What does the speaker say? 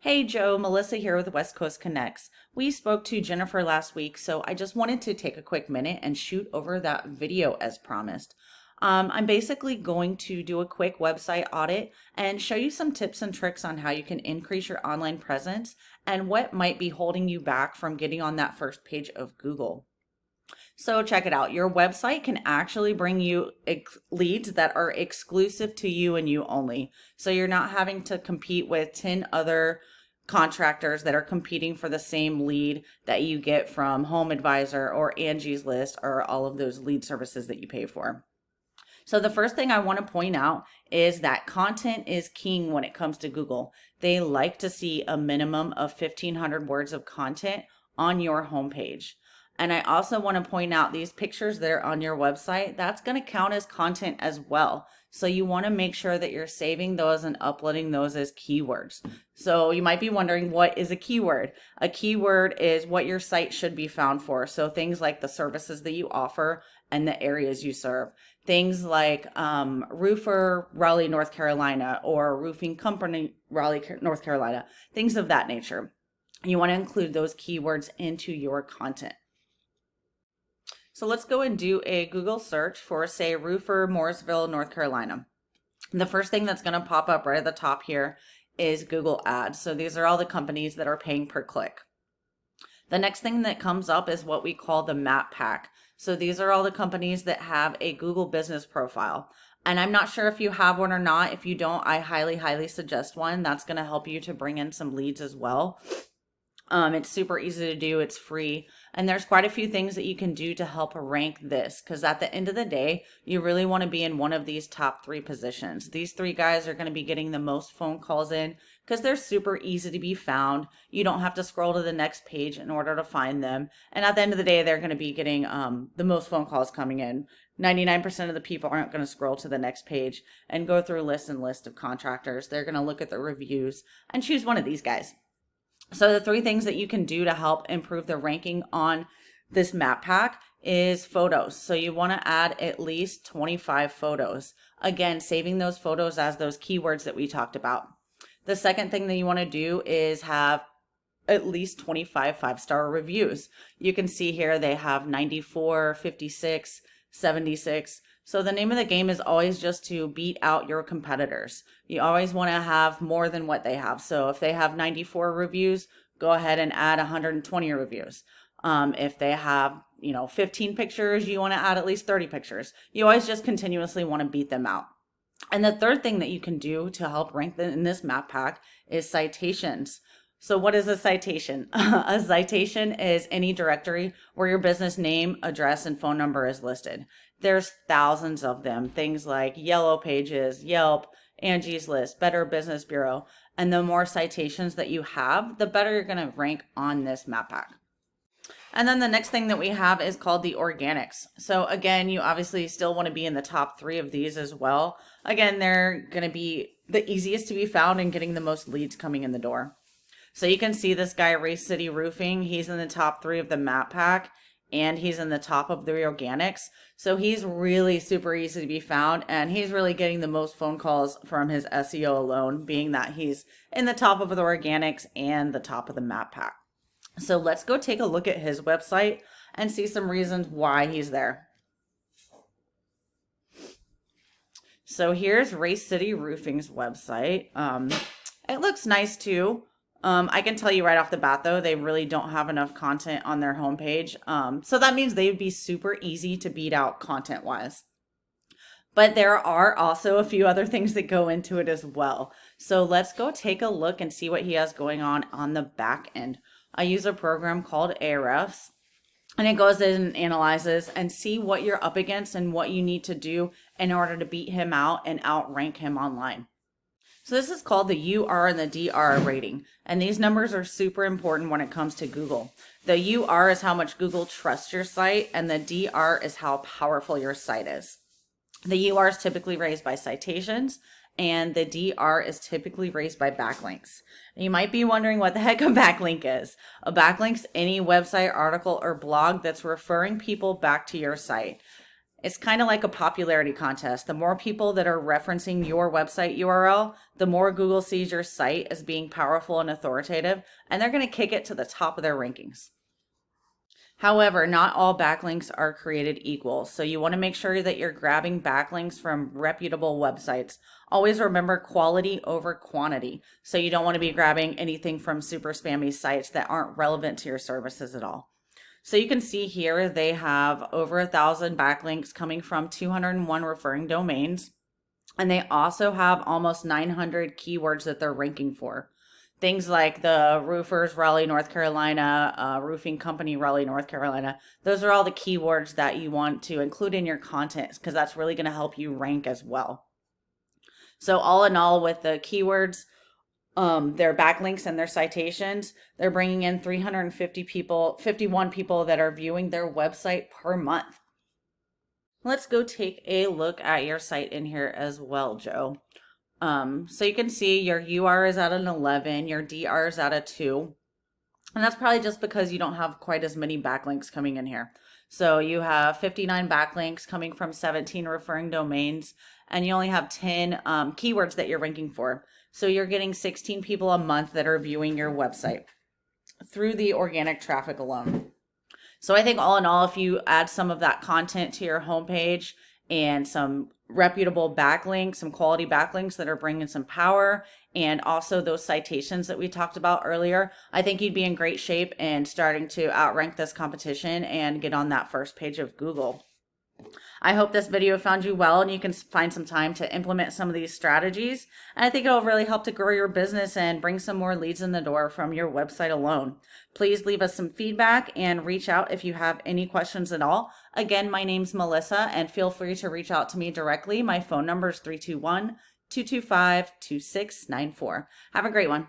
Hey Joe, Melissa here with West Coast Connects. We spoke to Jennifer last week, so I just wanted to take a quick minute and shoot over that video as promised. I'm basically going to do a quick website audit and show you some tips and tricks on how you can increase your online presence and what might be holding you back from getting on that first page of Google. So check it out. Your website can actually bring you leads that are exclusive to you and you only. So you're not having to compete with 10 other contractors that are competing for the same lead that you get from Home Advisor or Angie's List or all of those lead services that you pay for. So the first thing I want to point out is that content is king when it comes to Google. They like to see a minimum of 1,500 words of content on your homepage. And I also want to point out these pictures that are on your website, that's going to count as content as well. So you want to make sure that you're saving those and uploading those as keywords. So you might be wondering, what is a keyword? A keyword is what your site should be found for. So things like the services that you offer and the areas you serve. Things like roofer, Raleigh, North Carolina, or roofing company, Raleigh, North Carolina, things of that nature. You want to include those keywords into your content. So let's go and do a Google search for, say, roofer, Mooresville, North Carolina. The first thing that's going to pop up right at the top here is Google Ads. So these are all the companies that are paying per click. The next thing that comes up is what we call the map pack. So these are all the companies that have a Google business profile. And I'm not sure if you have one or not. If you don't, I highly suggest one. That's going to help you to bring in some leads as well. It's super easy to do. It's free. And there's quite a few things that you can do to help rank this, because at the end of the day, you really want to be in one of these top 3 positions. These 3 guys are going to be getting the most phone calls in because they're super easy to be found. You don't have to scroll to the next page in order to find them. And at the end of the day, they're going to be getting the most phone calls coming in. 99% of the people aren't going to scroll to the next page and go through list and list of contractors. They're going to look at the reviews and choose one of these guys. So the 3 things that you can do to help improve the ranking on this map pack is photos. So you want to add at least 25 photos. Again, saving those photos as those keywords that we talked about. The second thing that you want to do is have at least 25 5-star reviews. You can see here they have 94, 56, 76. So the name of the game is always just to beat out your competitors. You always want to have more than what they have. So if they have 94 reviews, go ahead and add 120 reviews. If they have, 15 pictures, you want to add at least 30 pictures. You always just continuously want to beat them out. And the third thing that you can do to help rank in this map pack is citations. So what is a citation? A citation is any directory where your business name, address, and phone number is listed. There's thousands of them. Things like Yellow Pages, Yelp, Angie's List, Better Business Bureau. And the more citations that you have, the better you're going to rank on this map pack. And then the next thing that we have is called the organics. So again, you obviously still want to be in the top 3 of these as well. Again, they're going to be the easiest to be found and getting the most leads coming in the door. So you can see this guy, Race City Roofing. He's in the top 3 of the map pack, and he's in the top of the organics. So he's really super easy to be found, and he's really getting the most phone calls from his SEO alone, being that he's in the top of the organics and the top of the map pack. So let's go take a look at his website and see some reasons why he's there. So here's Race City Roofing's website. It looks nice too. I can tell you right off the bat, though, they really don't have enough content on their homepage. So that means they would be super easy to beat out content-wise. But there are also a few other things that go into it as well. So let's go take a look and see what he has going on the back end. I use a program called Ahrefs, and it goes in and analyzes and see what you're up against and what you need to do in order to beat him out and outrank him online. So this is called the UR and the DR rating. And these numbers are super important when it comes to Google. The UR is how much Google trusts your site, and the DR is how powerful your site is. The UR is typically raised by citations, and the DR is typically raised by backlinks. And you might be wondering what the heck a backlink is. A backlink is any website, article, or blog that's referring people back to your site. It's kind of like a popularity contest. The more people that are referencing your website URL, the more Google sees your site as being powerful and authoritative, and they're going to kick it to the top of their rankings. However, not all backlinks are created equal, so you want to make sure that you're grabbing backlinks from reputable websites. Always remember quality over quantity, so you don't want to be grabbing anything from super spammy sites that aren't relevant to your services at all. So you can see here they have over 1,000 backlinks coming from 201 referring domains, and they also have almost 900 keywords that they're ranking for. Things like the roofers, Raleigh, North Carolina, roofing company, Raleigh, North Carolina. Those are all the keywords that you want to include in your content because that's really going to help you rank as well. So all in all, with the keywords, their backlinks and their citations, they're bringing in 350 people, 51 people that are viewing their website per month. Let's go take a look at your site in here as well, Joe. So you can see your UR is at an 11, your DR is at a 2, and that's probably just because you don't have quite as many backlinks coming in here. So you have 59 backlinks coming from 17 referring domains, and you only have 10 keywords that you're ranking for. So you're getting 16 people a month that are viewing your website through the organic traffic alone. So I think all in all, if you add some of that content to your homepage and some reputable backlinks, some quality backlinks that are bringing some power, and also those citations that we talked about earlier, I think you'd be in great shape and starting to outrank this competition and get on that first page of Google. I hope this video found you well and you can find some time to implement some of these strategies. And I think it'll really help to grow your business and bring some more leads in the door from your website alone. Please leave us some feedback and reach out if you have any questions at all. Again, my name's Melissa, and feel free to reach out to me directly. My phone number is 321-225-2694. Have a great one.